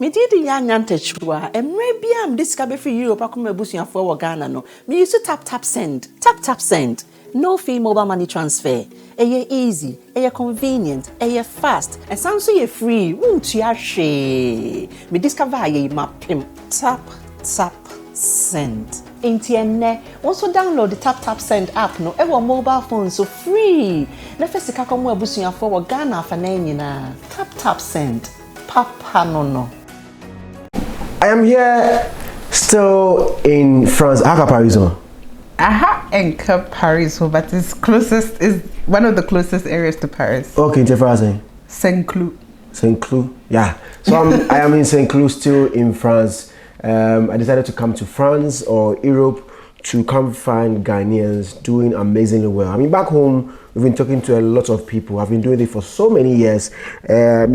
Me did the young antechua, and maybe I'm discovered for Europe. I come a bushing for Ghana. No, me used to tap send. No fee mobile money transfer. Easy, convenient, fast, and sounds so free. Won't you share? Me discover ye map him. Tap send. Intienne. Also download the tap send app. No, ever mobile phone so free. Na first ka come bushing for Ghana for na. Tap send. Papa no. I am here still in France. Paris. In Paris, but it's closest is one of the closest areas to Paris. Okay, in France. Saint-Cloud. Saint-Cloud, yeah. So I am in Saint-Cloud, still in France. I decided to come to France or Europe to come find Ghanaians doing amazingly well. I mean, back home, we've been talking to a lot of people. I've been doing it for so many years. But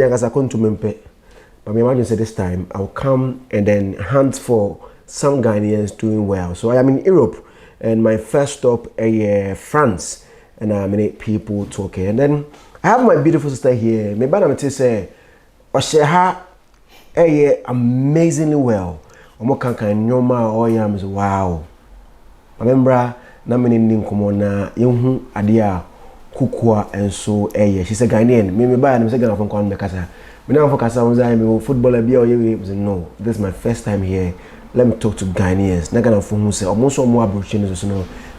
my imagine said this time, I'll come and then hunt for some Ghanaians doing well. So I am in Europe. And my first stop is France, and I meet people talking. And then I have my beautiful sister here. My brother say, "Osheha, amazingly well. Omo kankan nyoma oyams wow." I remember na meni ninkomo na yehu adia kukua enso She's a Ghanaian. Me buy na say Ghana from Kwan Mekasa. Me na for kasa unza me footballer bi oye. No, this is my first time here. Let me talk to Ghanaians.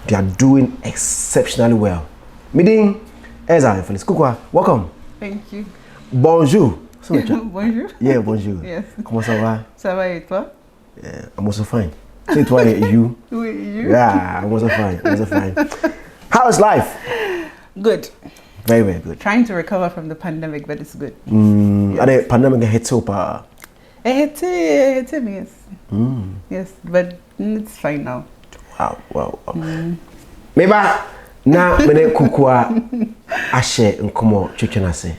They are doing exceptionally well. Meeting Zionfelix. Kukwa, welcome. Thank you. Bonjour. Bonjour. Yeah, bonjour. Yes. Comment ça va? Ça va et toi? Yeah, I'm also fine. Say toi you. You. Yeah, I'm also fine. How is life? Good. Very, very good. Trying to recover from the pandemic, but it's good. Yes. The pandemic hit up. Yes. Yes, but it's fine now. Wow. Maybe na mene kukua ashe nkomo chuchenase.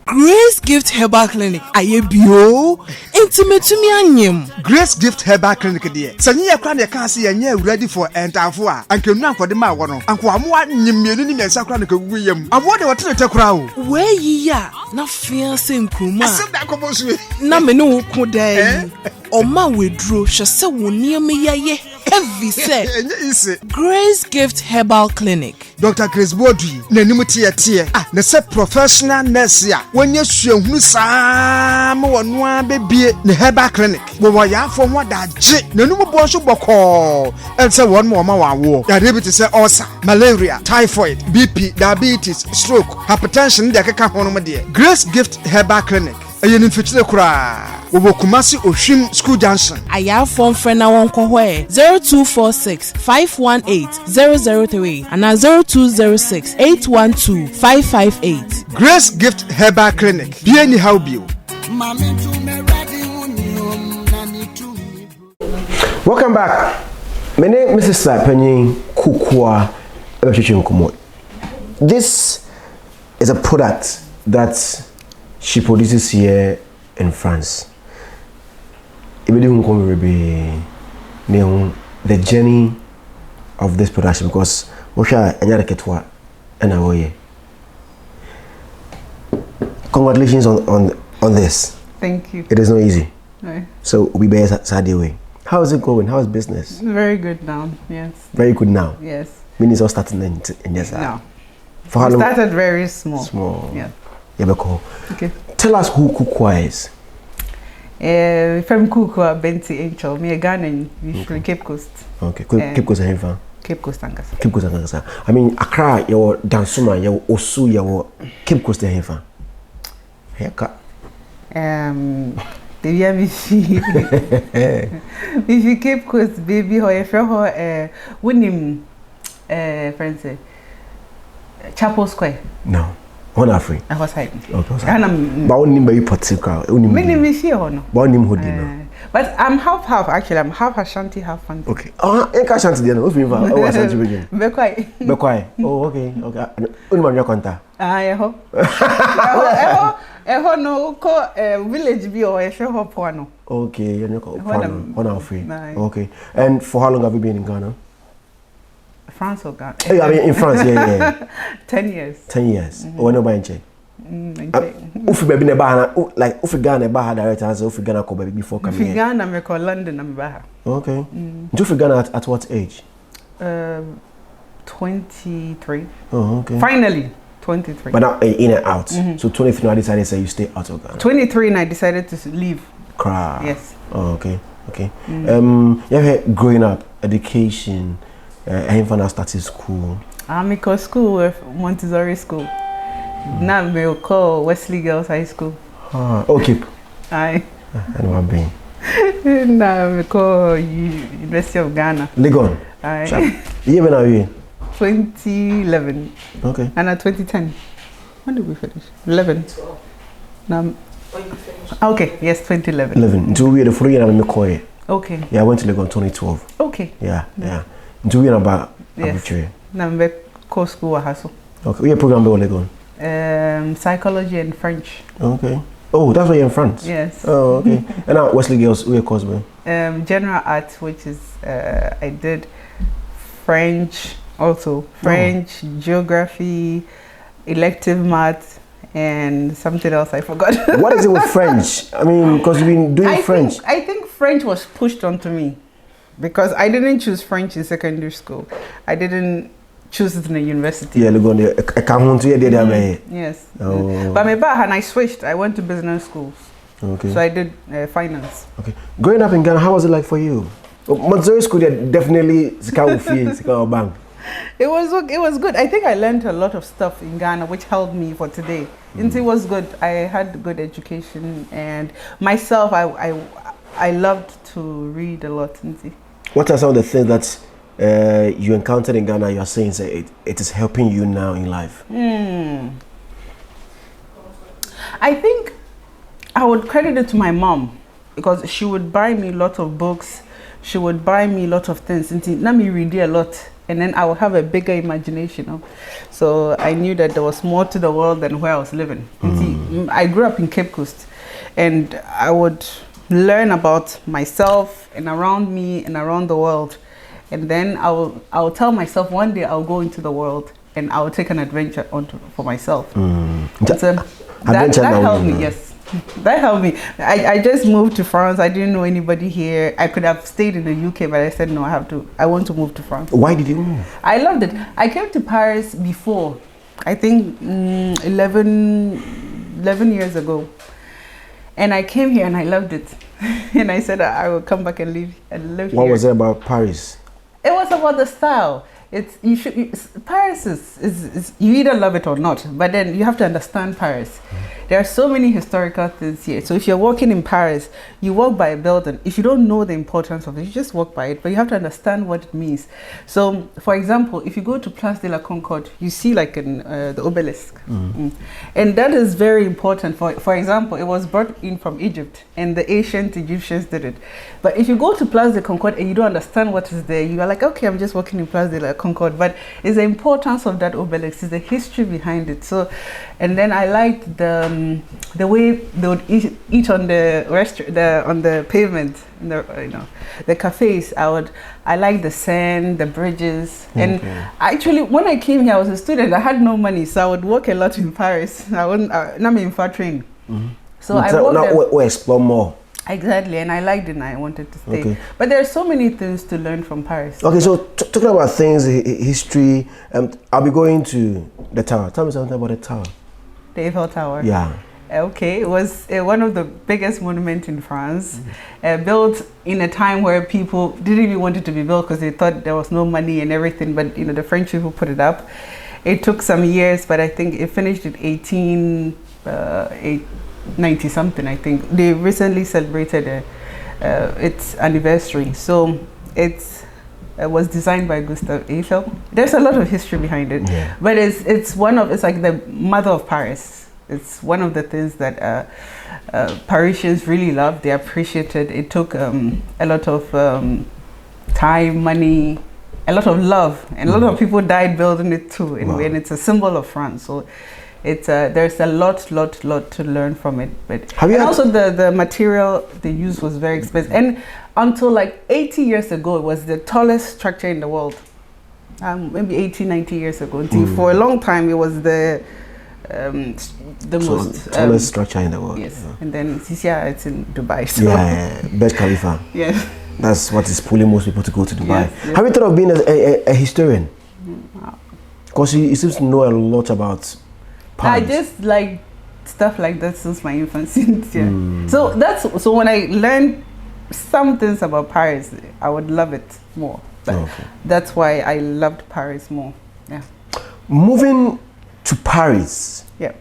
Grace Gift Herbal Clinic. Aye bio. Intimate to me anyem. Grace Gift Herbal Clinic dear. Sanye ya kran ya kan se ya ready for entafo a. Anke nu ankode ma wo no. Anko amoa nyimienu ni mensa kran ka gugu yam. Abo de wote te kra o. We yi ya na fiance nkruma. Asem da kobosu. Na me no ko dai. Oma wedro hwese wo niam yaye heavy say. Grace Gift Herbal Clinic. Dr. Grace Bodui na nimu tie. Na se professional nurse ya. Wonye suahunu saa mo wono a bebie ne Herbal Clinic. Wo ya afo ho da je. Na nimu bo so boko. Ense won mo ma wawo. Ya diabetes say ulcer, malaria, typhoid, BP, diabetes, stroke, hypertension de akeka ho no mo de. Grace Gift Herbal Clinic. Ayen fitile kura. Wo Kumasi Oshim School Junction. Aya phone friend na won ko hoye 0246 518 003 and 0206 812 558. Grace Gift Herbal Clinic. Bieni how bio. Welcome back. My name is Mrs. Penny Kukwa. This is a product that she produces here in France. The journey of this production, because congratulations on this. Thank you. It is not easy. No. So we bear sad way. How is it going? How is business? Very good now. Yes. Very good now. Yes. Meaning it's all starting in yes. No. For how long? Started very small. Small. Yeah. Okay. Tell us who Kukwa is. From Kukwa, Benti Angel. Me a Ghanaian, usually Cape Coast. Okay. Cape Coast and Cape Coast Angasa. Cape Coast Angasa. I mean, Accra, your Dansuma, your Osu, your Cape Coast and Hefa. Haircut. If you Cape Coast, baby, or if you're winning, friends, Chapel Square. No. One Afri. I was hiding. Okay. But only very particular. But I'm half actually. I'm half Ashanti, half Fanti. Okay. Ashanti then. What's me? Oh, Ashanti begin. Bekwai. Oh, okay. Only man your contact. Eho no ko village bi or ehwe poano. Okay, you know One Afri. Okay. And for how long have you been in Ghana? France or Ghana? I mean in France, yeah. 10 years. 10 years. When you buy in check? Ufi baby neba like ufi Ghana neba direct answer ufi Ghana ko baby before coming here. Ufi Ghana me call London am baha. Okay. Ufi Ghana at what age? 23. Oh, okay. Finally, 23. But now in and out. So 23 I decided to say you stay out of Ghana. 23 and I decided to leave. Crap. Yes. Oh, okay. Okay. You have growing up, education, I started school. I go school with Montessori school. Now me call Wesley Girls High School. Okay. Aye. And what being? Now me call University of Ghana. Legon. Aye. You when are you? 2011. Okay. And 2010. When did we finish? 11. Now. Okay. Yes, 2011. 11. Until we had the 4 year I'm in Okay. Yeah, I went to Legon 2012. Okay. Yeah. Until we had about yes. Now me call school Hassel. Okay. We have program by Legon. Psychology and French. Okay. Oh, that's why you're in France. Yes. Oh, okay. And now Wesley Girls, we are course by? General arts, which is I did French also. French, geography, elective math, and something else I forgot. What is it with French? I mean, because you've been doing French. I think French was pushed onto me because I didn't choose French in secondary school. I didn't choose it in the university. Yeah, I can't to you. Yes. Oh. But and I switched. I went to business schools. Okay. So I did finance. Okay. Growing up in Ghana, how was it like for you? Montessori school, definitely bang. It was good. I think I learned a lot of stuff in Ghana which helped me for today. It was good. I had good education, and myself I loved to read a lot. What are some of the things that you encountered in Ghana you're saying it is helping you now in life? I think I would credit it to my mom because she would buy me a lot of books. She would buy me a lot of things. Let me read a lot, and then I would have a bigger imagination. So I knew that there was more to the world than where I was living. I grew up in Cape Coast, and I would learn about myself and around me and around the world. And then I will tell myself one day I'll go into the world and I will take an adventure for myself. So that helped me, yes. That helped me. I just moved to France. I didn't know anybody here. I could have stayed in the UK, but I said no, I want to move to France. Why did you move? I loved it. I came to Paris before, I think 11 years ago. And I came here and I loved it. And I said I will come back and live here. What was it about Paris? It was about the style. Paris is you either love it or not, but then you have to understand Paris. There are so many historical things here. So if you're walking in Paris, you walk by a building. If you don't know the importance of it, you just walk by it, but you have to understand what it means. So, for example, if you go to Place de la Concorde, you see like the obelisk. And that is very important. For example, it was brought in from Egypt, and the ancient Egyptians did it. But if you go to Place de Concorde and you don't understand what is there, you are like, okay, I'm just walking in Place de la Concorde. But it's the importance of that obelisk, it's the history behind it. So, and then I liked the way they would eat on the pavement, the cafes. I like the sand, the bridges, and actually when I came here, I was a student. I had no money, so I would work a lot in Paris. I wouldn't. Not in train. So I worked. We explore more. Exactly, and I liked it and I wanted to stay. But there are so many things to learn from Paris. Okay, so talking about things, history, I'll be going to the tower. Tell me something about the tower. The Eiffel Tower? Yeah. Okay, it was one of the biggest monuments in France, built in a time where people didn't even want it to be built because they thought there was no money and everything, but the French people put it up. It took some years, but I think it finished in 1890 something, I think. They recently celebrated its anniversary. So it was designed by Gustave Eiffel. There's a lot of history behind it, but it's like the mother of Paris. It's one of the things that Parisians really love. They appreciate it. It took a lot of time, money, a lot of love, and a lot of people died building it too. And it's a symbol of France. So it's there's a lot to learn from it. But also the material they used was very expensive. And until like 80 years ago, it was the tallest structure in the world. Maybe 80, 90 years ago. Until for a long time, it was the the most tallest structure in the world. Yes, and then CCR it's in Dubai. So. Yeah, Burj Khalifa. Yes. That's what is pulling most people to go to Dubai. Yes. Have you thought of being a historian? Because you seem to know a lot about Paris. I just like stuff like that since my infancy. Yeah. So when I learned some things about Paris, I would love it more. But that's why I loved Paris more. Yeah. Moving to Paris. Yeah.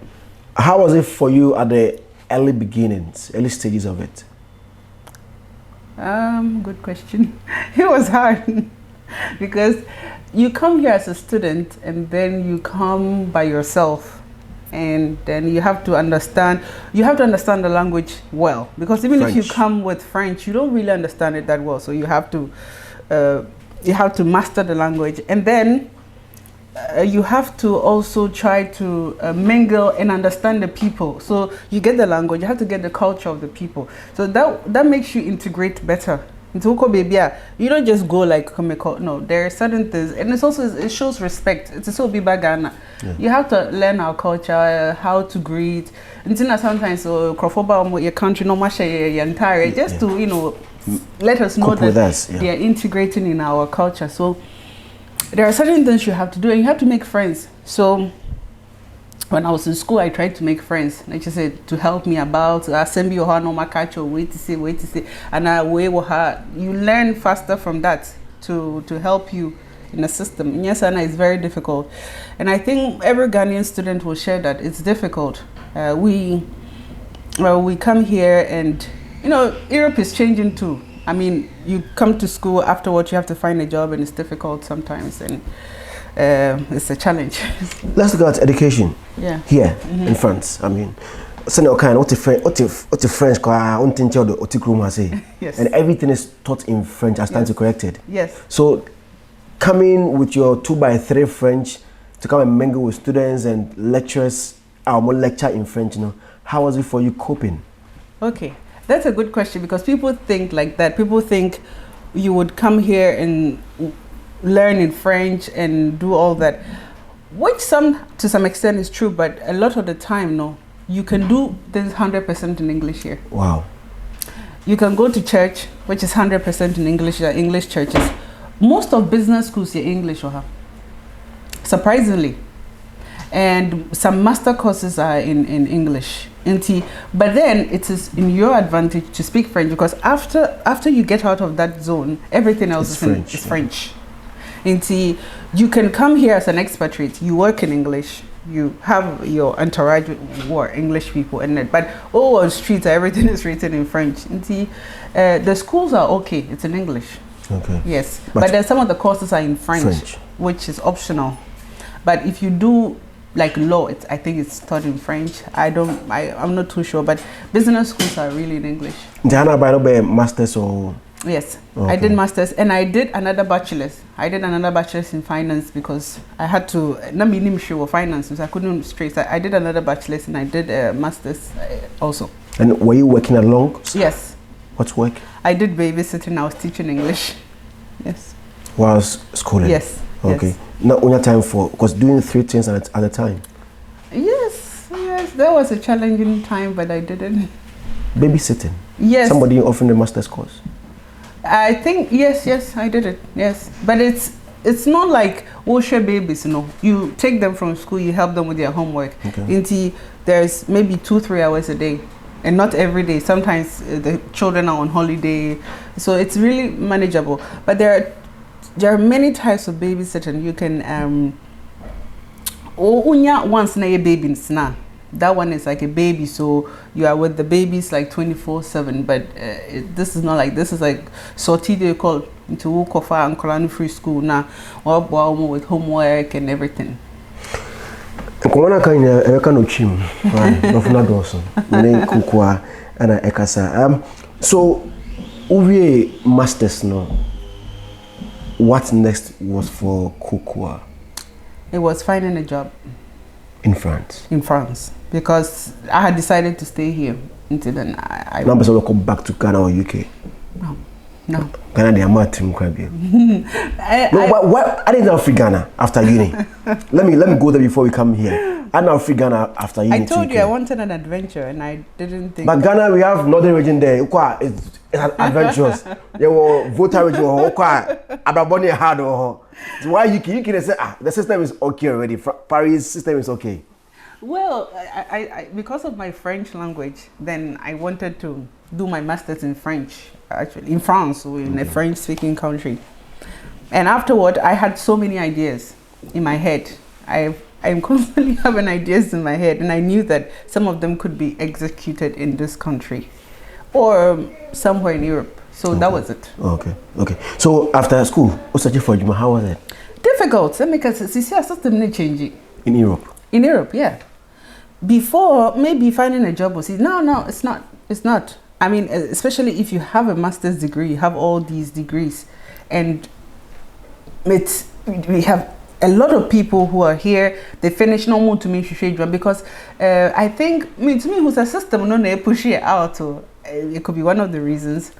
How was it for you at the early beginnings, early stages of it? Good question. It was hard because you come here as a student and then you come by yourself, and then you have to understand the language well, because even French. if you come with French, you don't really understand it that well, so you have to master the language, and then you have to also try to mingle and understand the people. So you get the language, you have to get the culture of the people. So that makes you integrate better. Into baby, you don't just go like comical. No, there are certain things, and it shows respect. It's so big Ghana. Yeah. You have to learn our culture, how to greet. And sometimes your country no much entire just to let us know that they are integrating in our culture. So there are certain things you have to do, and you have to make friends. So when I was in school, I tried to make friends. Like I said, to help me about assembly or no makacho, wait to see, and you learn faster from that to help you in the system. Yes, and it's very difficult, and I think every Ghanaian student will share that it's difficult. We come here, and Europe is changing too. I mean, you come to school, afterwards you have to find a job, and it's difficult sometimes, and it's a challenge. Let's look at education. Yeah. Here in France. I mean, what the French say. Yes. And everything is taught in French. I stand to correct it. Yes. So coming with your 2x3 French to come and mingle with students and lecturers, more lecture in French, how was it for you coping? Okay. That's a good question, because people think like that. People think you would come here and learn in French and do all that, which to some extent is true, but a lot of the time, no. You can do things 100% in English here. Wow. You can go to church, which is 100% in English, English churches. Most of business schools are English, surprisingly. And some master courses are in English. But then it is in your advantage to speak French, because after you get out of that zone, everything else is French. You can come here as an expatriate, you work in English, you have your entourage who are English people, but on streets everything is written in French. The schools are okay, it's in English. Okay. Yes, but then some of the courses are in French, which is optional. But if you do like law, I think it's taught in French. I'm not too sure, but business schools are really in English. Masters or? Yes, okay. I did masters, and I did another bachelor's. I did another bachelor's in finance, because I had to. Not sure finance, so I couldn't straight. I did another bachelor's, and I did a master's also. And were you working along? Yes. What work? I did babysitting. I was teaching English. Yes. Whilst schooling? Yes. Okay. Yes. Not only time because doing 3 things at a time. Yes. That was a challenging time, but I did it. Babysitting? Yes. Somebody offering the master's course? I think yes, I did it. Yes, but it's not like share babies. You take them from school, you help them with their homework. Okay. There's maybe 2-3 hours a day, and not every day. Sometimes the children are on holiday, so it's really manageable. But there are many types of babysitting. You can once na babies na. That one is like a baby, so you are with the babies like 24/7. But this is not like, this is like sortie they call into Wukofa and Kolani Free School now, or with homework and everything. Komana kanya eka no chim, nofuna doso. Mene kukua ana ekasa. So uwe masters no. What next was for Kukua? It was finding a job. In France? In France. Because I had decided to stay here until then. I now, so come back to Ghana or UK? No. Ghana, they are mad to Mkrabi. Why I didn't know free Ghana after uni. let me go there before we come here. And now free Ghana after you. I told you I wanted an adventure, and I didn't think. But Ghana, we have northern region there. It's adventurous. There were voter region. Abraboni hard. So why you can say the system is okay already. Paris system is okay. Well, I because of my French language, then I wanted to do my master's in French, actually in France, in a French-speaking country. And afterward, I had so many ideas in my head. I'm constantly having ideas in my head, and I knew that some of them could be executed in this country or somewhere in Europe. So that was it. Okay. So after school, what's searching for Juma? How was it? Difficult, because the system changing. In Europe? In Europe, yeah. Before, maybe finding a job was easy. No, it's not. It's not. I mean, especially if you have a master's degree, you have all these degrees, and we have a lot of people who are here. They finish no more to me because I think to me who's a system no push it out. So it could be one of the reasons.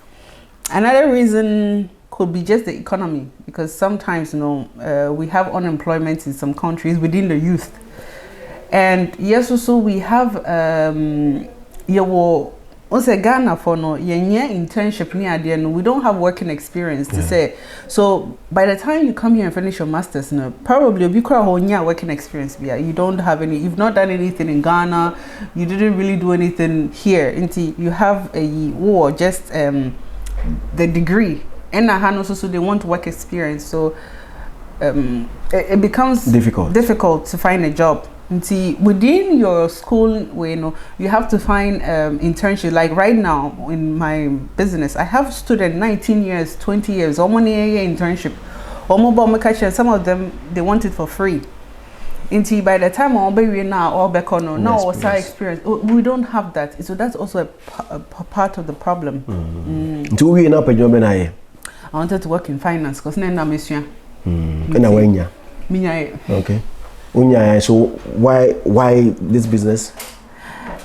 Another reason could be just the economy, because sometimes we have unemployment in some countries within the youth. And yes, also we have Ghana for internship near the end. We don't have working experience to say. So by the time you come here and finish your masters, probably you'll be quite working experience. You don't have any. You've not done anything in Ghana. You didn't really do anything here. You have just the degree, and also they want work experience. So it becomes difficult to find a job. Within your school, you have to find internship. Like right now in my business, I have students 19 years, 20 years, or 1 year internship. Some of them they want it for free. By the time now experience, we don't have that. So that's also a part of the problem. I wanted to work in finance because okay. So why this business?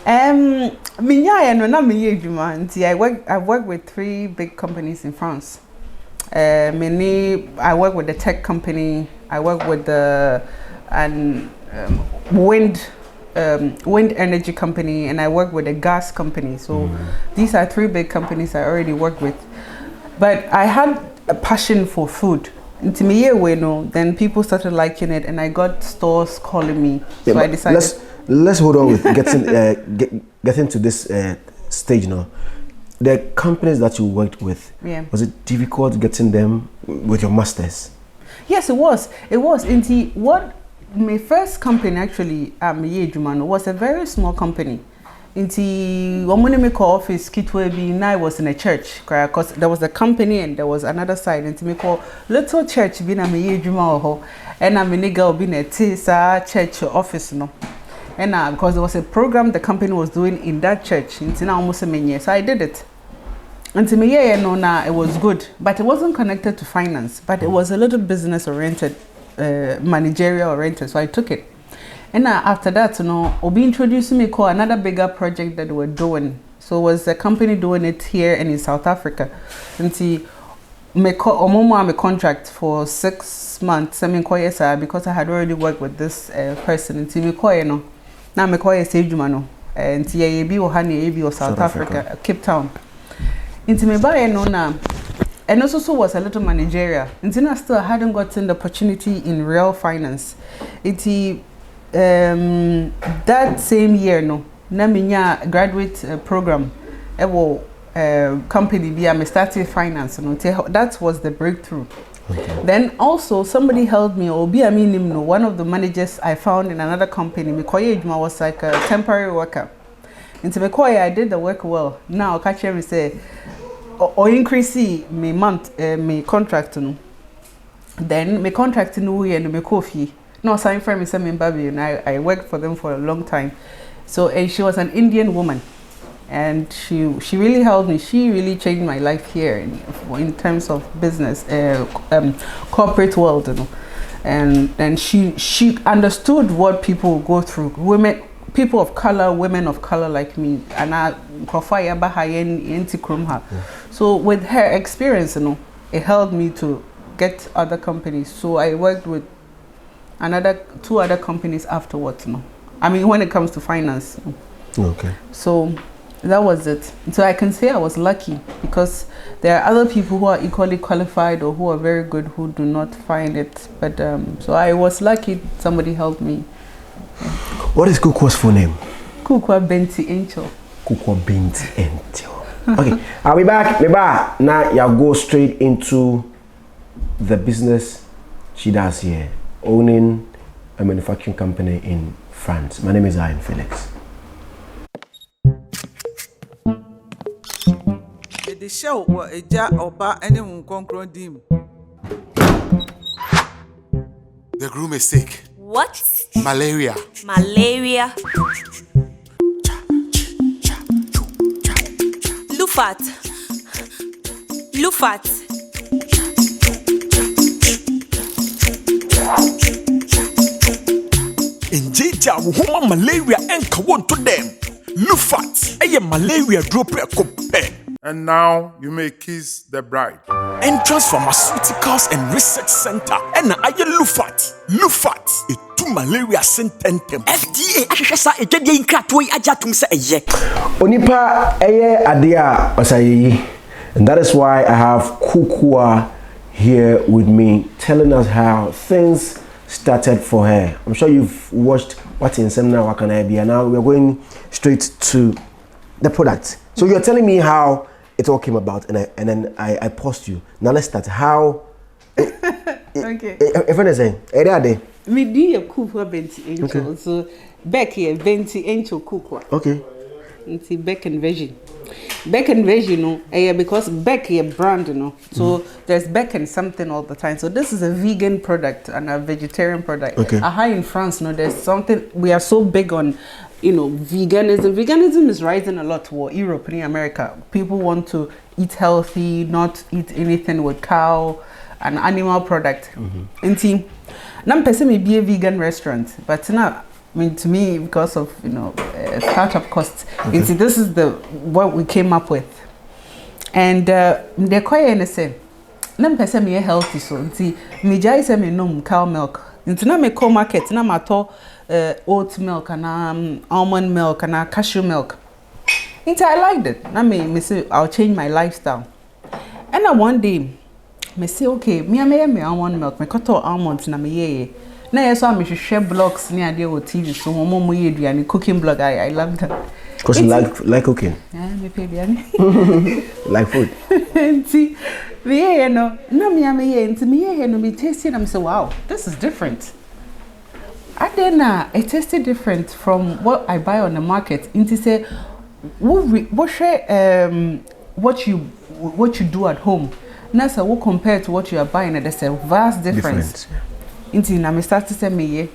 I've worked with 3 big companies in France. I work with the tech company. I work with the wind energy company, and I work with a gas company. So these are 3 big companies I already worked with. But I had a passion for food. Then people started liking it, and I got stores calling me. So I decided. Let's hold on with getting to this stage now. The companies that you worked with, was it difficult getting them with your masters? Yes, it was. What my first company actually was a very small company. Office I was in a church because there was a company and there was another side. Little church and I'm a girl being a church office and because there was a program the company was doing in that church so I did it. And to me, it was good, but it wasn't connected to finance, but it was a little business oriented, managerial oriented, so I took it. And after that, Obi introduced me to another bigger project that we were doing. So it was a company doing it here and in South Africa. And I'm a contract for 6 months. Because I had already worked with this person. And now I'm a and South Africa, Cape Town. And also was a little managerial. And I still hadn't gotten the opportunity in real finance. That same year, na graduate program, company I started finance. That was the breakthrough. Okay. Then also somebody helped me, one of the managers I found in another company. Was like a temporary worker. And I did the work well. Now catch me say, or increase me month me contract. Then me contract and me coffee. No, sign for me, and I worked for them for a long time. So, and she was an Indian woman, and she really helped me. She really changed my life here in terms of business, corporate world, And she understood what people go through. People of color, women of color like me, and so with her experience, it helped me to get other companies. So I worked with 2 other companies afterwards, I mean, when it comes to finance. Okay. So that was it. So I can say I was lucky because there are other people who are equally qualified or who are very good who do not find it. But so I was lucky somebody helped me. What is Kukwa's full name? Kukwa Benti Angel. Kukwa Benti Angel. Okay, I'll be back. Now you'll go straight into the business she does here, owning a manufacturing company in France. My name is Zionfelix. The show was a jar or bar anyone conquer dim. The groom is sick. What? Malaria. Malaria. Lufat. Lufat. In Jija, woman malaria and kawan to them. Lufat, a malaria drop a cup. And now you may kiss the bride. Entrance Pharmaceuticals and Research Center. And I Lufat. Lufat, a two malaria sententem. FDA, Ashasa, a Jedi in Kratway, Ajatum say a ye. Onipa eye adia osayi. And that is why I have Kukwa here with me, telling us how things started for her. I'm sure you've watched What's in Seminar Wakanabia. Now we're going straight to the product. So you're telling me how it all came about, and then I paused you. Now let's start. How? Okay. Everyone is saying, Me do a Kukwa Benti Angel. Okay. So Becky Benti Angel Kukwa. Okay. It's Beck and Veggie. Beck and Veggie, you know, because Beck is a brand, you know. So there's Beck and something all the time. So this is a vegan product and a vegetarian product. Okay. High in France, no, there's something we are so big on, you know, veganism. Veganism is rising a lot for Europe and America. People want to eat healthy, not eat anything with cow and animal product. And see, now person may be a vegan restaurant, but now. I mean, to me, because of, you know, startup costs, you see, this is what we came up with. And they're quite innocent. Let me say me healthy, so see, me jai say me no cow milk. Into na me co market, na mato oat milk and almond milk and cashew milk. Into I liked it. Na me say I'll change my lifestyle. And then one day, me say okay, me almond milk, me cut almonds na me ye. Na yes, I should share blogs near the TV. So mom we do any cooking blog. I love that. Because you like cooking. Yeah, me pay like food. See, me no, me into me no me tasting. I'm so wow, this is different. I then it tasted different from what I buy on the market. Into say, what you do at home. Now so what compared to what you are buying, there's a vast difference. Until I started to say me,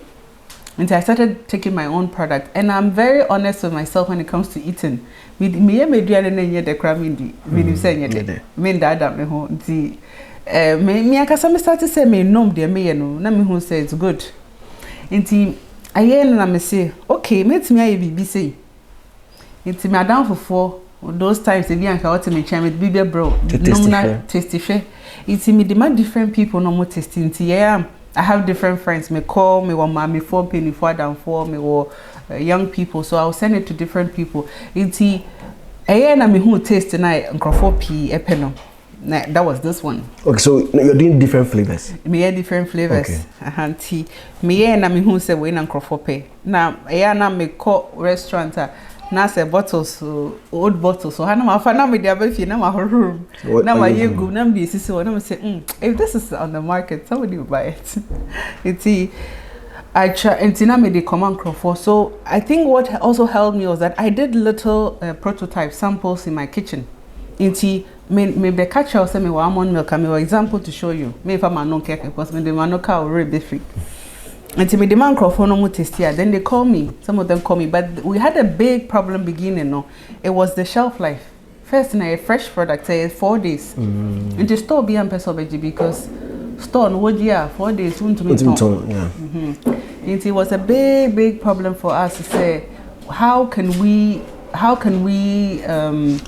until I started taking my own product, and I'm very honest with myself when it comes to eating. Me do the cramming me saying it. Me that me home. Me I can start to say me no dear me no. Na me who say it's good. Until I hear na me say okay, make me a be say. Until me down for 4 those times the bianca what me chime with baby bro. No tasty fair. Until me demand different people no more tasting. Until yeah. I have different friends. Me call me one mommy 4 penny 4 down 4 me or young people. So I'll send it to different people. It's na me who taste tonight and Gh1.4 epeno. That was this one. Okay, so you're doing different flavors. Me different flavors. Okay. Tea. Me na me who say we na Gh1.4. Now na me call restaurant. Na say bottles, old bottles. So hana ma fa na me dey abafi na ma room. Na ma yegu na me sisi so na me say if this is on the market, somebody will buy it. It's I try and na me dey command Gh1.4. So I think what also helped me was that I did little prototype samples in my kitchen. Inti me be catch us say me almond milk and me example to show you. Me if I'm no cake because me dey manoka already be free. Until me demand Gh1.4 no more taste here. Then they call me. Some of them call me. But we had a big problem beginning. No, it was the shelf life. First, in a fresh product, say 4 days. And the store be BG because store no what year 4 days soon to me. Yeah. It was a big problem for us to say how can we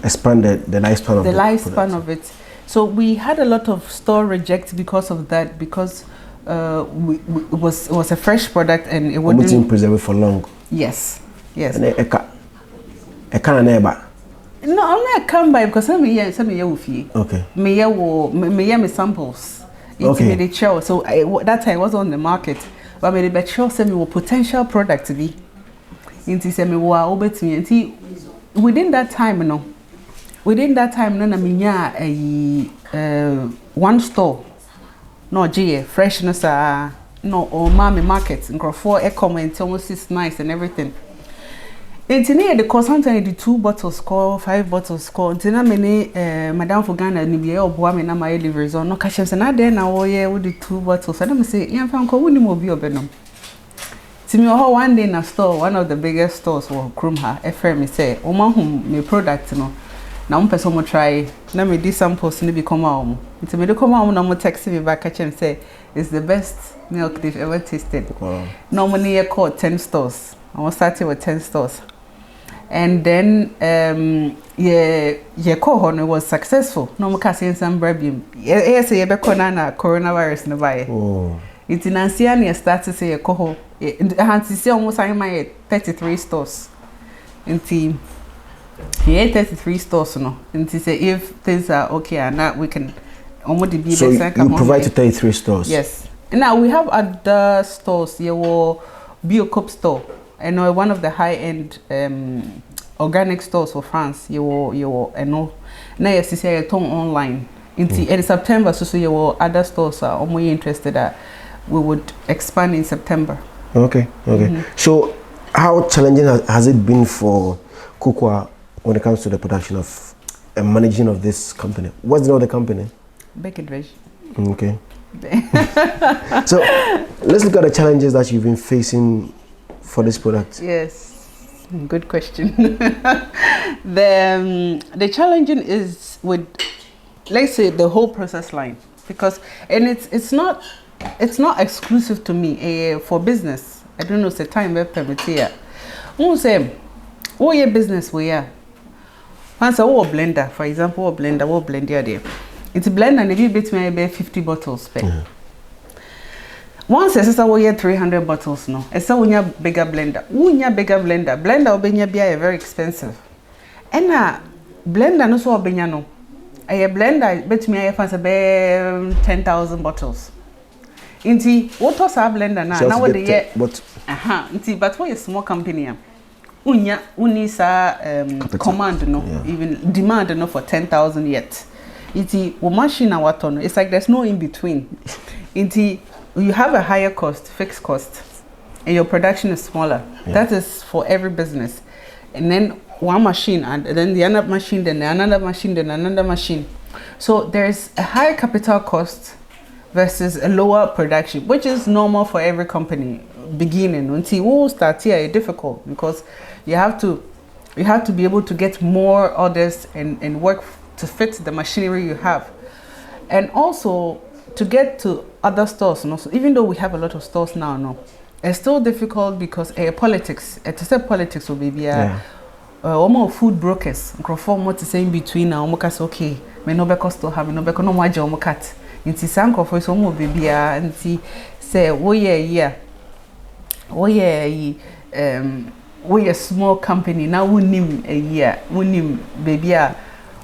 expand the lifespan of the lifespan of it. So we had a lot of store rejects because of that, because it was a fresh product and it wouldn't preserve it for long. Yes. Yes. And I can't never. No, I'm not come by because some year with you. Okay. Me samples. Okay. Made it show. So that time was on the market. But made it show some potential product to be. Into say me wa obet me. Into within that time, no, na minya one store. No, freshness, no, or mommy market. Nkrofo comment almost is nice and everything. It's near the cost sometimes the 2 bottles score, 5 bottles score. Until na many Madame for Ghana ni be or boy me na my deliveries on no cash and na there na with the 2 bottles. I don't say yeah fan ko woni mo bi obenom. Ti me ho one day in a store, one of the biggest stores for Krumha, FM say, "O ma hum me product no. Na mo person mo try, na me di samples ni be come out. Until me dey come out na mo text me back catch him say it's the best milk they've ever tasted." Wow. Normally I call 10 stores. I was starting with 10 stores. And then cohort was successful. No more casting some brebium. Yes, you be coronavirus no buy. Oh. It's in Anciania started say a cohort. And see almost I my 33 stores. In team. He 33 stores no. And to say if things are okay and that we can almost be so you provide to 33 stores. Yes. And now we have other stores. You will BioCop store. And one of the high-end organic stores for France. You will now you see a ton online. In September, so you will other stores are more interested that we would expand in September. Okay. So, how challenging has it been for Kukwa when it comes to the production of and managing of this company? What's the name of the company? Baked Veg. Okay. So, let's look at the challenges that you've been facing for this product. Yes, good question. The challenging is with, let's say, the whole process line, because it's not exclusive to me for business. I don't know, it's a time where permit here. Who say, oh yeah, business we are. Once a blender, for example, blend there. It's a blend and it between about 50 bottles per. Mm-hmm. Once it's a 300 bottles no. It's a bigger blender. Blender obenya be very expensive. And blender no so obenya no. A blender bet me I fancy be 10,000 bottles. Inti what was our blender now what the year but inti but for a small company uni sa command no even demand no for 10,000 yet. Inti wo machine na what no. It's like there's no in between. Inti you have a higher cost, fixed cost, and your production is smaller. Yeah. That is for every business. And then one machine, and then the other machine, then another machine, then another machine. So there's a higher capital cost versus a lower production, which is normal for every company beginning. Until we start here, it's difficult because you have to be able to get more orders and work to fit the machinery you have, and also to get to other stores. No? So even though we have a lot of stores now, no, it's still difficult because politics. To say politics will be more food brokers. Conform what to say in between now. Omokas okay. Me no be cost to have. Me no be no maja omokat. Inti sanko for so mo baby inti say we a small company now. We nim a year. We nim baby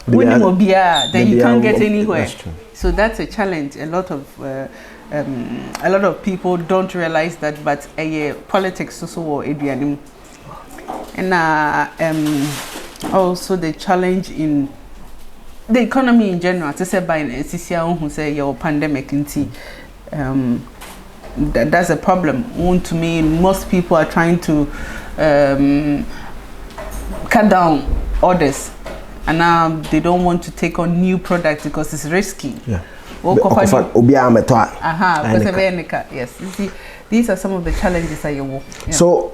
then you can't get anywhere. So that's a challenge. A lot of people don't realize that, but politics also and also the challenge in the economy in general. To say by who say your pandemic that's a problem. To me, most people are trying to cut down orders. And now they don't want to take on new products because it's risky. Yeah. Yes. You see, these are some of the challenges that you walk. Yeah. So,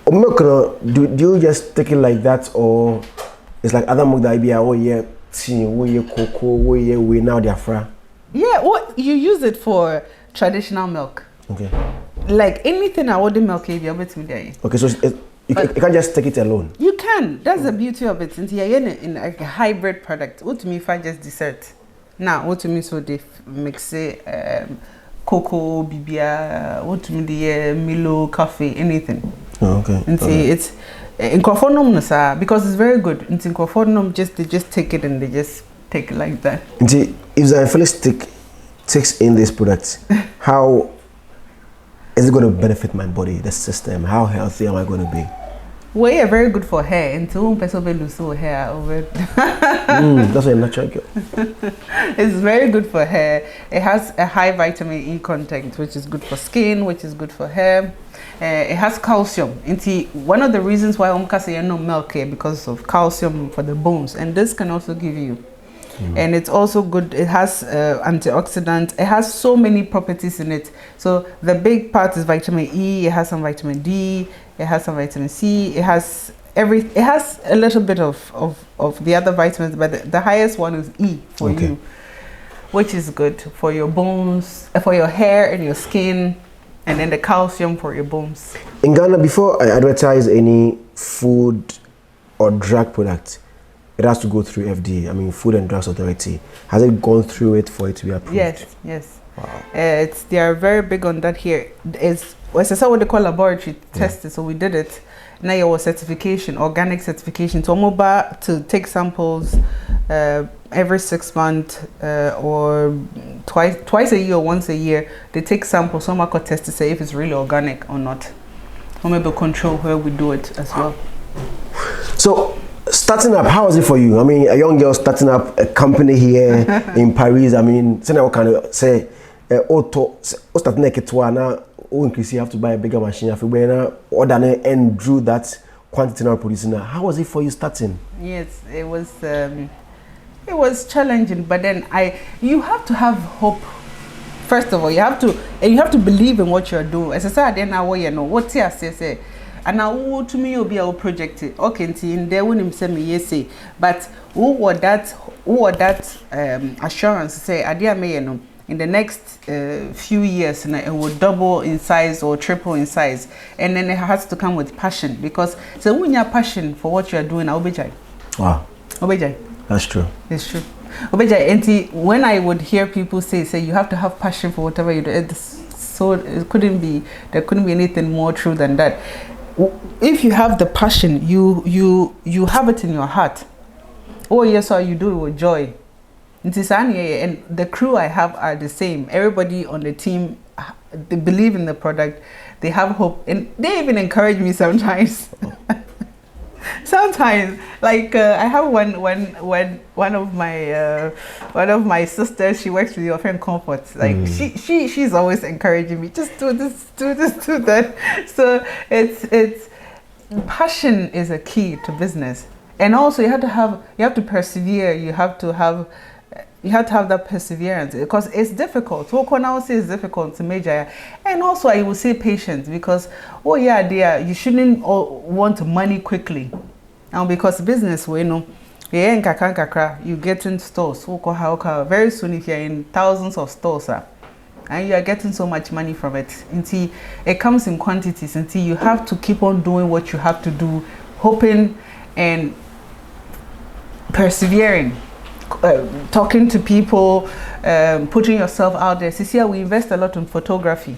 do you just take it like that, or it's like other milk that we now they are fra? Yeah, well, you use it for traditional milk. Okay. Like anything I order milk, okay, so you can't just take it alone. You can. That's the beauty of it. Since you're in like a hybrid product, what to me if I just dessert. Now, what to me so they mix it cocoa, bibia, what to me the Milo, coffee, anything. Oh, okay. And see, it's in Kofonum, because it's very good. In Kofonum, they just take it and they just take it like that. And see, if Zionfelix takes in this product, how is it going to benefit my body, the system? How healthy am I going to be? Well, yeah, very good for hair. And to person be lose hair over. That's a natural girl. It's very good for hair. It has a high vitamin E content, which is good for skin, which is good for hair. It has calcium. And one of the reasons why say no milk here because of calcium for the bones, and this can also give you. And it's also good. It has antioxidants. It has so many properties in it. So the big part is vitamin E. It has some vitamin D. It has some vitamin C. It has It has a little bit of the other vitamins, but the highest one is E for you, which is good for your bones, for your hair and your skin, and then the calcium for your bones. In Ghana, before I advertise any food or drug product, it has to go through FDA. I mean, Food and Drugs Authority. Has it gone through it for it to be approved? Yes, yes. Wow. They are very big on that here. It's what they call laboratory testing. So we did it. Now your certification, organic certification. So mobile to take samples every 6 months or twice a year or once a year. They take samples. Some could test to say if it's really organic or not. Or maybe control where we do it as well. So starting up, how is it for you? I mean, a young girl starting up a company here in Paris. I mean, what kind of say, starting a increase, you have to buy a bigger machine. You have to buy order and drew that quantity now producing. How was it for you starting? Yes, it was challenging, but then you have to have hope. First of all, you have to believe in what you're doing. As I said, then now you know what I say. And now to me you'll be our project. Okay, in there when him say me yes, but who would that assurance say idea me you know in the next few years and it will double in size or triple in size, and then it has to come with passion, because so when you have passion for what you are doing, Obejai. Wow. Obejai. That's true. It's true. Obejai, and when I would hear people say you have to have passion for whatever you do, there couldn't be anything more true than that. If you have the passion, you have it in your heart. Oh yes, so you do it with joy. And the crew I have are the same. Everybody on the team, they believe in the product. They have hope, and they even encourage me sometimes. Sometimes, like I have one of my sisters. She works with your friend Comfort. Like she's always encouraging me. Just do this, do that. So it's passion is a key to business, and also you have to persevere. You have to have that perseverance, because it's difficult. What can I say is difficult to major, and also I will say patience, because you shouldn't want money quickly, and because business you know you get in stores very soon. If you're in thousands of stores and you are getting so much money from it, until it comes in quantities, until you have to keep on doing what you have to do, hoping and persevering. Talking to people, putting yourself out there. See, we invest a lot in photography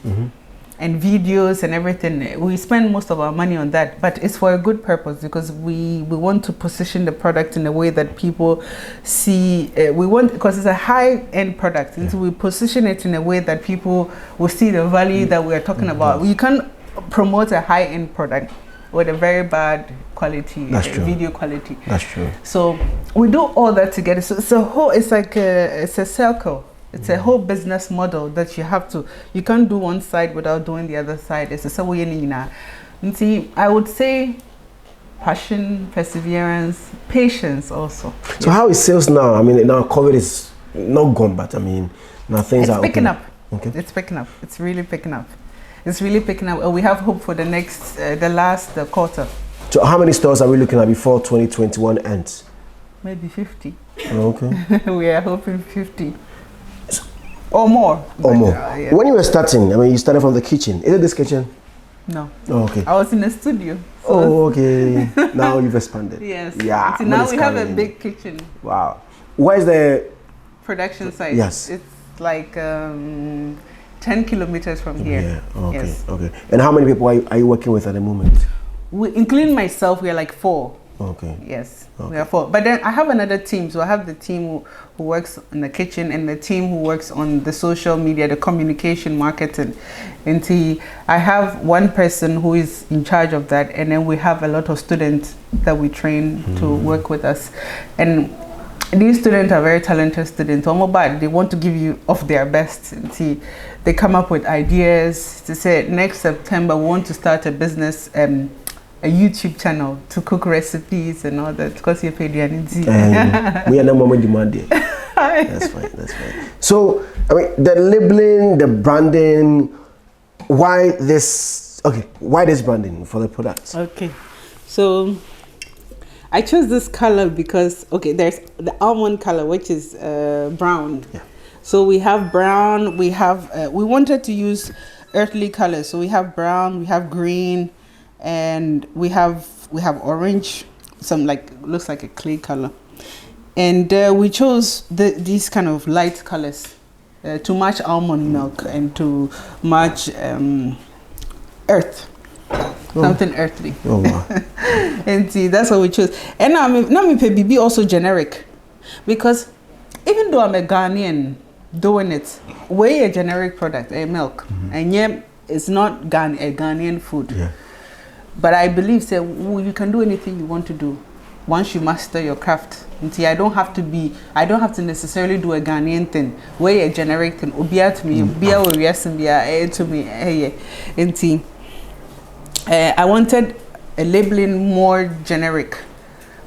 and videos and everything. We spend most of our money on that, but it's for a good purpose, because we want to position the product in a way that people see. Because it's a high-end product, and so we position it in a way that people will see the value that we are talking about. We can't promote a high-end product with a very bad quality, video quality. That's true. So we do all that together. So it's like it's a circle. It's a whole business model that you can't do one side without doing the other side. It's a way in. See, I would say passion, perseverance, patience also. So how is sales now? I mean, now COVID is not gone, but I mean, now things are picking up. Okay. It's picking up. It's really picking up. It's really picking up. We have hope for the last quarter. So how many stores are we looking at before 2021 ends? Maybe 50. Okay. We are hoping 50. Or more. Or more. Yeah. When you were starting, I mean, you started from the kitchen. Is it this kitchen? No. Oh, okay. I was in the studio. So okay. Now you've expanded. Yes. Yeah. So now we have a big kitchen. Wow. Where's the production site? Yes. It's like 10 10 kilometers from here. Yeah. Okay. Yes. Okay. And how many people are you working with at the moment? Including myself, we are like 4. Okay. Yes, okay. we are 4. But then I have another team. So I have the team who works in the kitchen and the team who works on the social media, the communication, marketing. And I have one person who is in charge of that. And then we have a lot of students that we train to work with us. And these students are very talented students. They want to give you of their best. And they come up with ideas to say, next September, we want to start a business, a YouTube channel to cook recipes and all that because you pay the energy. We are no more demanding. That's fine. That's fine. So, I mean, the labeling, the branding, why this branding for the products? Okay. So, I chose this color because, there's the almond color, which is brown. Yeah. So we have brown, we wanted to use earthly colors. So we have brown, we have green, and we have orange, some looks like a clay color. And we chose these kind of light colors to match almond milk and to match earth. Something earthly. Oh wow. And that's what we chose. And now me pay be also generic. Because even though I'm a Ghanaian doing it, we're a generic product, a milk. And yet it's not a Ghanaian food. Yeah. But I believe you can do anything you want to do once you master your craft. And I don't have to necessarily do a Ghanaian thing. We're a generic thing. Obia to me, obia or yes and to me. And I wanted a labeling more generic.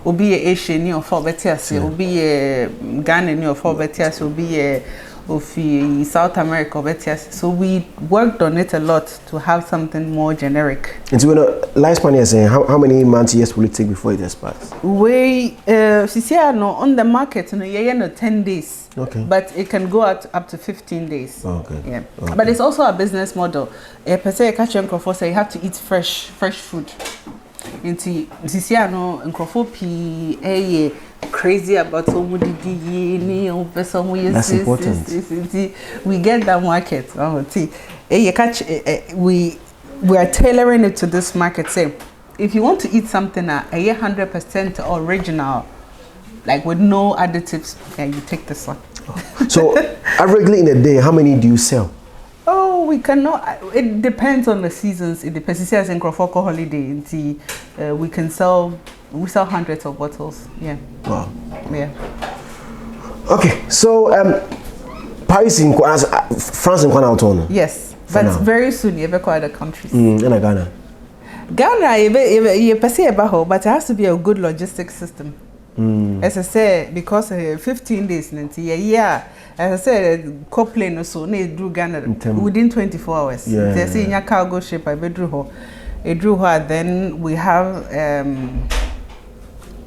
Obi a Asian or for betias, obi a Ghanaian or for betias, obi a South America betias. So we worked on it a lot to have something more generic. And so lifespan is saying how many months, years will it take before it expires? On the market, 10 days. Okay. But it can go up to 15 days. Okay. Yeah. Okay. But it's also a business model. Per se, catch and say you have to eat fresh food. Into Sisiano and Crawford crazy about that's important. We get that market. We are tailoring it to this market. Say, if you want to eat something 100% original, like with no additives, you take this one. So, averagely in a day, how many do you sell? Oh, we cannot. It depends on the seasons. It depends. You see, as in Crawford holiday, we sell hundreds of bottles. Yeah. Wow. Yeah. Okay, so Paris in France in Kwanautono. Yes, but very soon you ever other countries. And Ghana. Ghana, you per se about, but it has to be a good logistics system. As I said, because 15 days, as I said, coupling so they drew Ghana within 24 hours. Yeah. They say in your cargo ship, I drew her. Then we have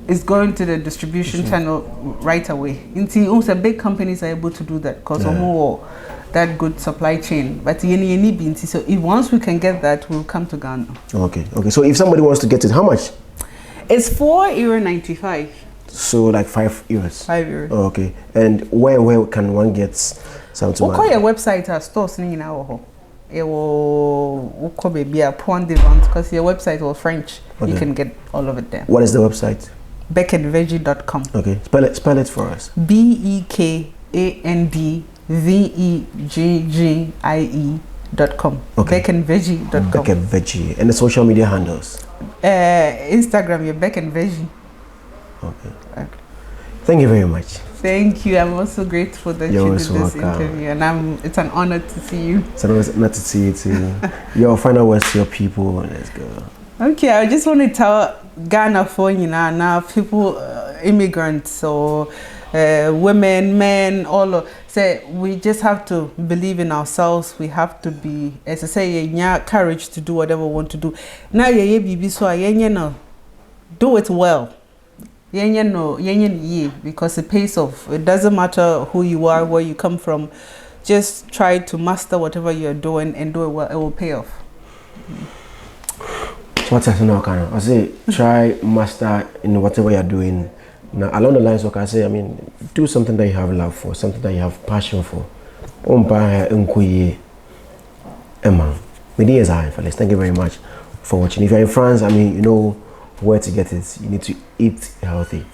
it's going to the distribution channel right away. Also, big companies are able to do that because of that good supply chain. But so if once we can get that, we'll come to Ghana. Okay. So if somebody wants to get it, how much? It's €4.95. So like €5. €5. Oh, okay. And where can one get something? We'll call your website stores in our it will be a point devant because your website was French. Okay. You can get all of it there. What is the website? Beckandveggie.com. Okay. Spell it for us. BEKANDVEGGIE.com. Okay. Beckandveggie.com. Beckandveggie. And the social media handles? Instagram, you're Beckandveggie. Okay. Thank you very much. Thank you. I'm also grateful that you did this interview, and it's an honor to see you. It's an honor to see you too. Your final words to your people, and let's go. Okay, I just want to tell Ghana for now people, immigrants or women, men, all of say we just have to believe in ourselves. We have to be, as I say, courage to do whatever we want to do. Now do it well. Because it pays off. It doesn't matter who you are, where you come from. Just try to master whatever you're doing and do it well. It will pay off. So what I say, try master in whatever you're doing. Now along the lines, I say, do something that you have love for, something that you have passion for. Emma, my dear Zionfelix, thank you very much for watching. If you're in France, I mean, you know where to get it. You need to eat healthy.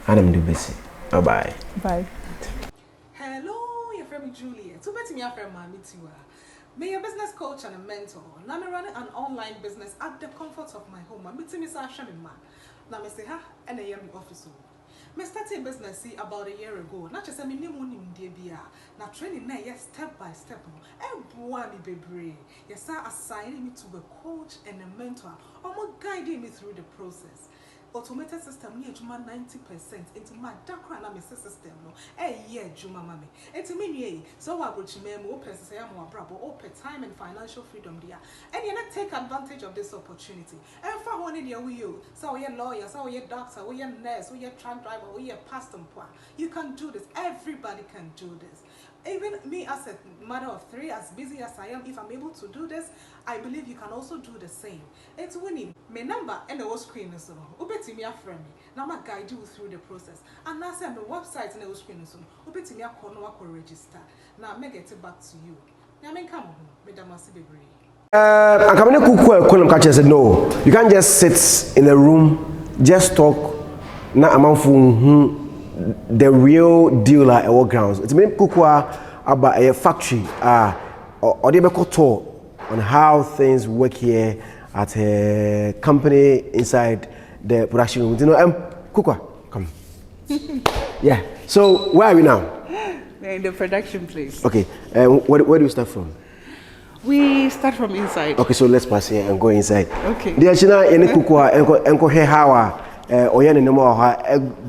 And I'm busy. Bye-bye. Bye. Hello, your friend Juliet. So bet me your friend Mami Tiwa. Me a business coach and a mentor. Now me running an online business at the comfort of my home. I'm meeting me ma. Now me say ha, and I am the office. Me started business see about a year ago. Not just a minimum in DBA. Now training na yes step by step. Boy me baby. Yes sir, assigning me to a coach and a mentor. Almost guiding me through the process. Automated system near juma 90% into my dark and my system no juma mami into me so I approach me open say am brabo open time and financial freedom there and you not take advantage of this opportunity and for one in your will so we are lawyers so we are doctor we are nurse we are truck driver we are pastor you can do this, everybody can do this. Even me as a mother of 3, as busy as I am, if I'm able to do this, I believe you can also do the same. It's winning. My number and the whole screen is on. Ubeti me a friend me. Now my guide you through the process. And now say my website and the whole screen is on. Ubeti me a corner register. Now I get it back to you. Now I come home. Madam Asibebre. I'm coming to cook. Catcher said no. You can't just sit in a room, just talk. Now I'm on the real deal like our grounds. It's many kukwa about a factory or they tour on how things work here at a company inside the production room. You know, kukwa, come. Yeah. So where are we now? We're in the production place. Okay. Where do we start from? We start from inside. Okay, so let's pass here and go inside. Okay. The China any kukwa enko he hawa.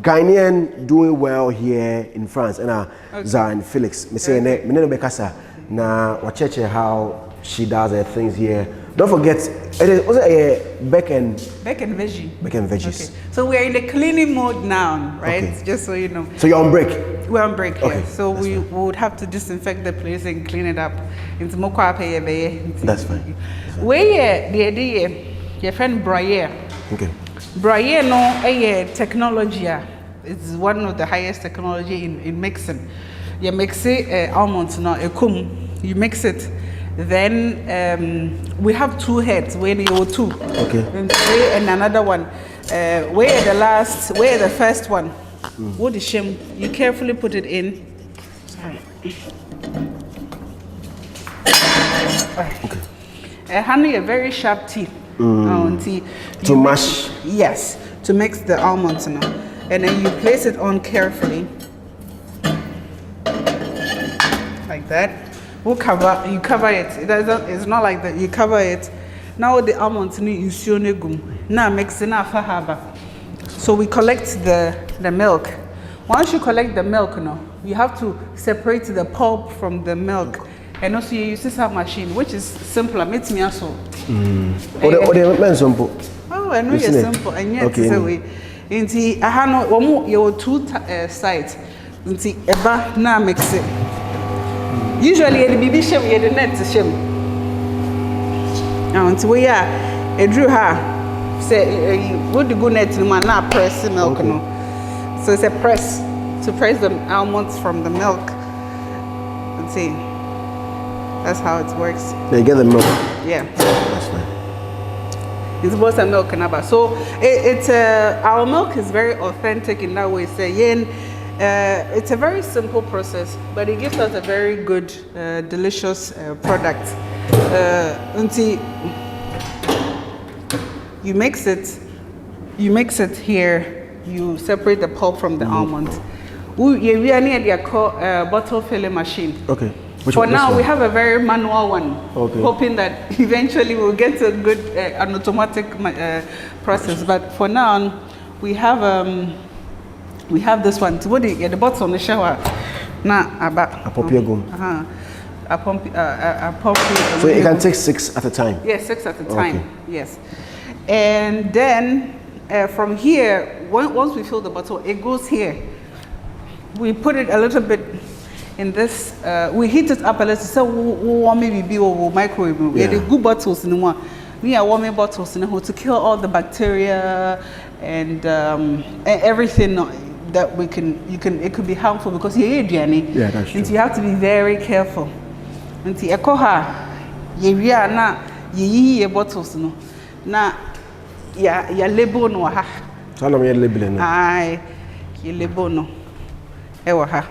Ghanaian doing well here in France and Zionfelix. Me say me no bekasa na wacheche how she does her things here. Don't forget it is also a beck and veggies. Okay. So we're in the cleaning mode now, right? Okay. Just so you know. So you're on break? We're on break, okay. Yeah. So we would have to disinfect the place and clean it up. Into mokwa peye. That's fine. Where the idea your friend Brian. Okay. Brian no technology. It's one of the highest technology in mixing. You mix it almonds now you mix it. Then we have 2 heads when you 2. Okay. And another one. Where the first one? What is shame? You carefully put it in. Sorry. Okay. Honey, a very sharp teeth. To mash? Yes, to mix the almonds now. And then you place it on carefully. Like that. You cover it. It's not like that. You cover it. Now the almonds need now mix it haba. So we collect the milk. Once you collect the milk now, you have to separate the pulp from the milk. And also you use this machine, which is simpler. Makes me also. Oh, I know you're simple, and yet it's a way. Inti, I have no your 2 sides. Inti, eba na mix it. Usually, the baby shame, the net to shame. Now, until we are a drew her say, what the good net to man not press the milk. No. So it's a press to press the almonds from the milk. Let's see. That's how it works. They get the milk. Yeah. That's fine. It's both a milk and a so it's our milk is very authentic in that way. So it's a very simple process, but it gives us a very good, delicious product. Until you mix it here. You separate the pulp from the almond. We are near the bottle filling machine. Okay. For now, we have a very manual one, hoping that eventually we'll get to a good an automatic process. But for now, we have this one. What do you get? The bottle on the shower. A pump. So you can take 6 at a time. Yes, 6 at a time. Okay. Yes, and then from here, once we fill the bottle, it goes here. We put it a little bit. In this, we heat it up a little, so warm maybe or microwave. We had good bottles in the one. We are warming bottles in the hole to kill all the bacteria and everything that we can. It could be harmful because you're Danny. Yeah, that's true. And you have to be very careful. And the ekoha, Ye na ye bottles no. Na ya label no ha. So na me label no. Aye. Ye label no. E wa ha.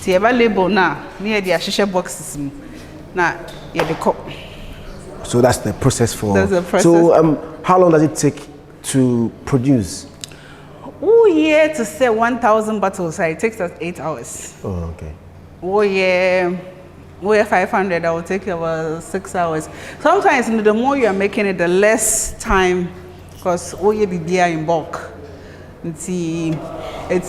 Ti eba label na me dey ahihye boxes mu. Na ye dey cup. So that's the process for. That's the process. So how long does it take to produce? Oh yeah, to sell 1,000 bottles, it takes us 8 hours. Oh, okay. Oh yeah, 500, that will take about 6 hours. Sometimes the more you are making it, the less time, because oh yeah, be in bulk. See, it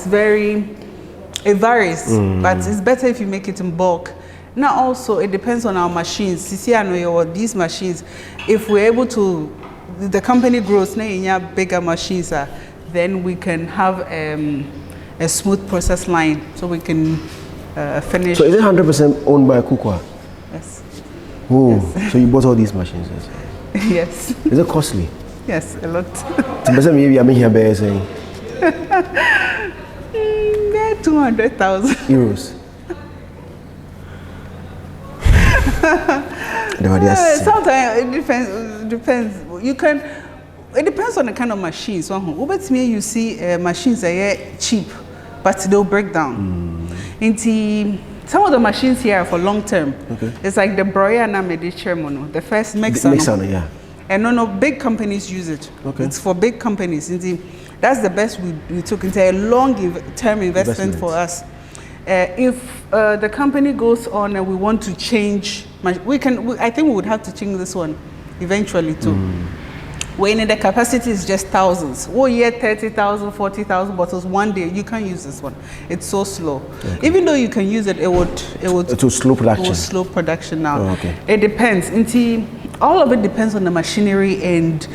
varies, but it's better if you make it in bulk. Now also, it depends on our machines. See, I know these machines, if we're able to, the company grows, bigger machines, then we can have a smooth process line, so we can finish. So is it 100% owned by Kukwa? Yes. Oh, yes. So you bought all these machines? Yes. Is it costly? Yes, a lot. Maybe I'm here by saying 200,000 euros. Sometimes it depends. You can. It depends on the kind of machines. So, you see machines that are cheap, but they'll break down. Some of the machines here are for long term. Okay. It's like the broiler and the first mixer. Yeah. And no, big companies use it. Okay. It's for big companies. That's the best we took into a long-term investment for us. If the company goes on and we want to change, I think we would have to change this one eventually too. When the capacity is just thousands. Oh yeah, 30,000, 40,000 bottles one day. You can't use this one. It's so slow. Okay. Even though you can use it, it will slow production. It will slow production now. Oh, okay. It depends. All of it depends on the machinery and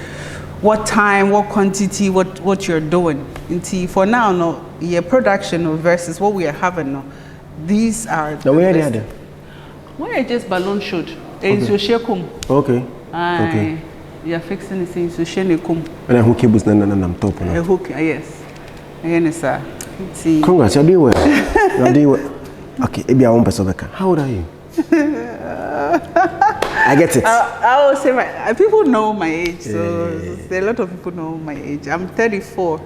what time, what quantity, what you're doing. For now, no, your production versus what we are having now. These are. Now where are they at? Where just balloon shoot. Okay. Okay. You're fixing the things to Shenekum. And I hook cables I'm top. A hook, yes. Yes, sir. Congrats, you're doing well. You're doing well. Okay, maybe I won't pass over. How old are you? I get it. I will say people know my age, so a lot of people know my age. I'm 34.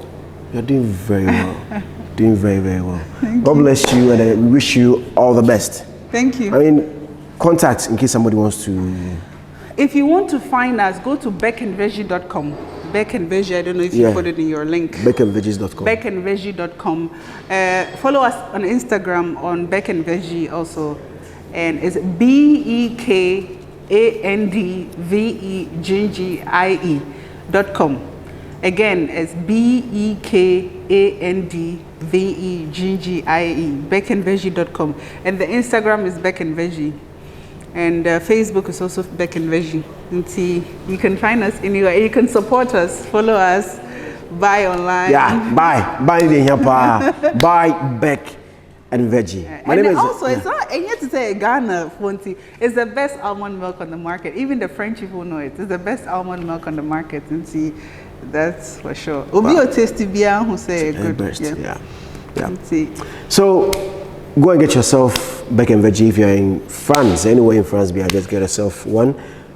You're doing very well. Doing very, very well. God bless you, and we wish you all the best. Thank you. I mean, contact in case somebody wants to. If you want to find us, go to gh1.4. Gh1.4, I don't know if you put it in your link. gh1.4. gh1.4. Follow us on Instagram on gh1.4 also. And it's BEKANDVEGGIE.com. Again, it's BEKANDVEGGIE, gh1.4.com. And the Instagram is gh1.4. And Facebook is also gh1.4. And see, you can find us anywhere. You can support us, follow us, buy online. Yeah, buy Beck and Veggie. My name is. Also, it's not. And yet to say Ghana, it's the best almond milk on the market. Even the French people know it. It's the best almond milk on the market. And see, that's for sure. Ubi o tasty beer who say good. Yeah. See. So. Go and get yourself Beck and Veggie if you're in France. Anywhere in France, just get yourself one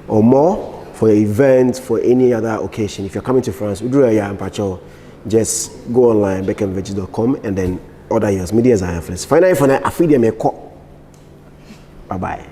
or more for your event, for any other occasion. If you're coming to France, just go online, beckandveggie.com, and then order yours. Media Zionfelix. Finally, for now, I feed them a cup. Bye-bye.